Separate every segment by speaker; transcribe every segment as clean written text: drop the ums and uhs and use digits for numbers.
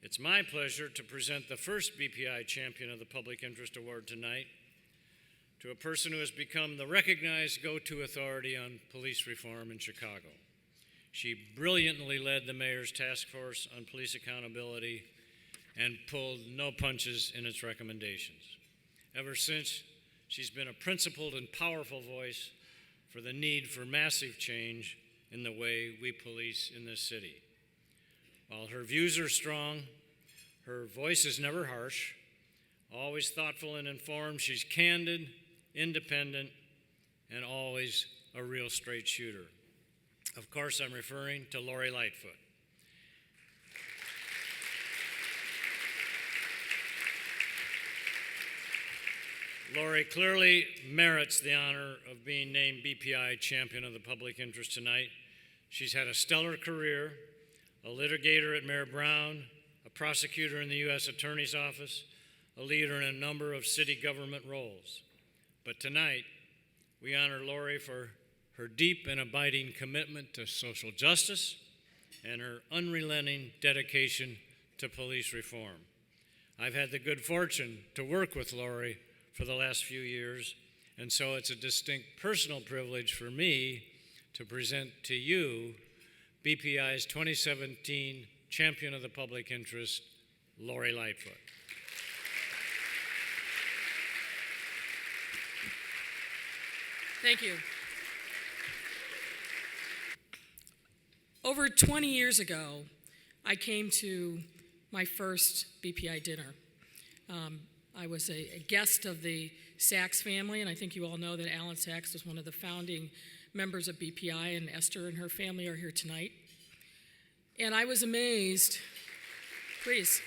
Speaker 1: It's my pleasure to present the first BPI Champion of the Public Interest Award tonight to a person who has become the recognized go-to authority on police reform in Chicago. She brilliantly led the mayor's task force on police accountability and pulled no punches in its recommendations. Ever since, she's been a principled and powerful voice for the need for massive change in the way we police in this city. While her views are strong, her voice is never harsh. Always thoughtful and informed, she's candid, independent, and always a real straight shooter. Of course, I'm referring to Lori Lightfoot. Lori clearly merits the honor of being named BPI Champion of the Public Interest tonight. She's had a stellar career, a litigator at Mayor Brown, a prosecutor in the U.S. Attorney's Office, a leader in a number of city government roles. But tonight, we honor Lori for her deep and abiding commitment to social justice and her unrelenting dedication to police reform. I've had the good fortune to work with Lori for the last few years, and so it's a distinct personal privilege for me to present to you BPI's 2017 Champion of the Public Interest, Lori Lightfoot.
Speaker 2: Thank you. Over 20 years ago, I came to my first BPI dinner. I was a guest of the Sachs family, and I think you all know that Alan Sachs was one of the founding members of BPI, and Esther and her family are here tonight. And I was amazed, please.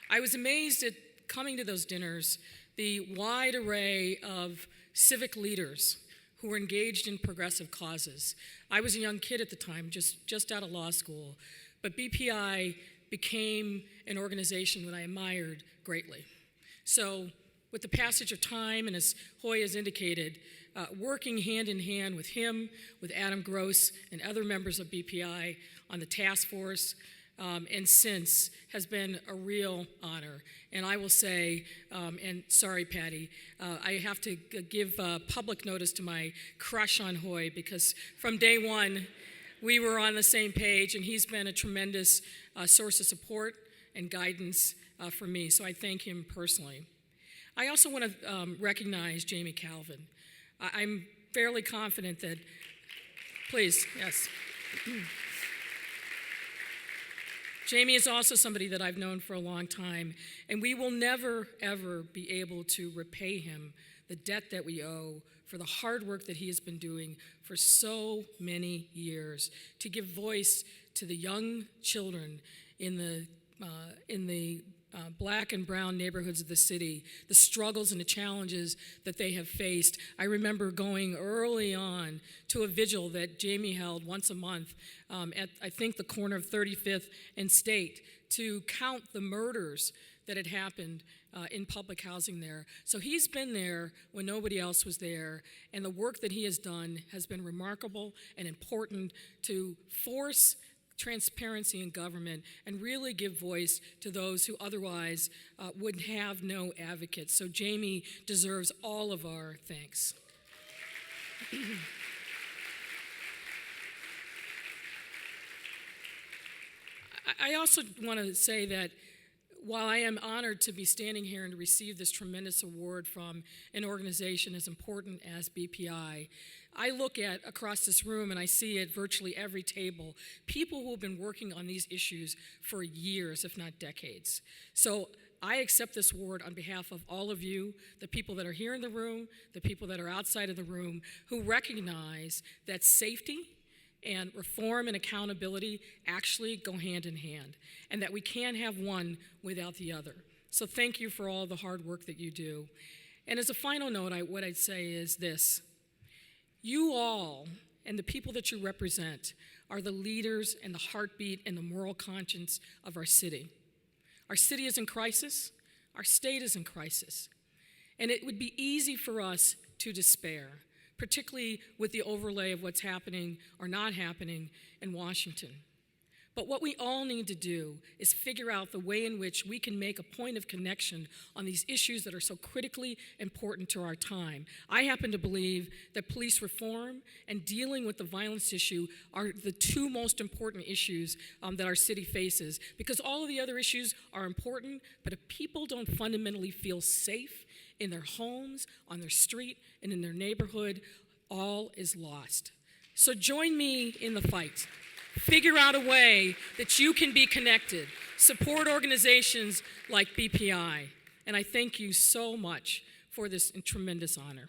Speaker 2: I was amazed at coming to those dinners, the wide array of civic leaders who were engaged in progressive causes. I was a young kid at the time, just out of law school, but BPI became an organization that I admired greatly. So with the passage of time, and as Hoy has indicated, working hand in hand with him, with Adam Gross and other members of BPI on the task force, and since has been a real honor. And I will say, and sorry, Patty, I have to give public notice to my crush on Hoy, because from day one, we were on the same page, and he's been a tremendous source of support and guidance for me, so I thank him personally. I also want to recognize Jamie Calvin. I'm fairly confident that, please, yes. Jamie is also somebody that I've known for a long time, and we will never, ever be able to repay him the debt that we owe for the hard work that he has been doing for so many years to give voice to the young children in the black and brown neighborhoods of the city, the struggles and the challenges that they have faced. I remember going early on to a vigil that Jamie held once a month at, I think, the corner of 35th and State to count the murders that had happened in public housing there. So he's been there when nobody else was there, and the work that he has done has been remarkable and important to force transparency in government and really give voice to those who otherwise would have no advocates. So Jamie deserves all of our thanks. I also want to say that while I am honored to be standing here and to receive this tremendous award from an organization as important as BPI, I look at across this room and I see at virtually every table people who have been working on these issues for years, if not decades. So I accept this award on behalf of all of you, the people that are here in the room, the people that are outside of the room, who recognize that safety and reform and accountability actually go hand in hand, and that we can't have one without the other. So thank you for all the hard work that you do. And as a final note, what I'd say is this. You all and the people that you represent are the leaders and the heartbeat and the moral conscience of our city. Our city is in crisis. Our state is in crisis. And it would be easy for us to despair, particularly with the overlay of what's happening or not happening in Washington. But what we all need to do is figure out the way in which we can make a point of connection on these issues that are so critically important to our time. I happen to believe that police reform and dealing with the violence issue are the two most important issues that our city faces, because all of the other issues are important, but if people don't fundamentally feel safe in their homes, on their street, and in their neighborhood, all is lost. So join me in the fight. Figure out a way that you can be connected. Support organizations like BPI. And I thank you so much for this tremendous honor.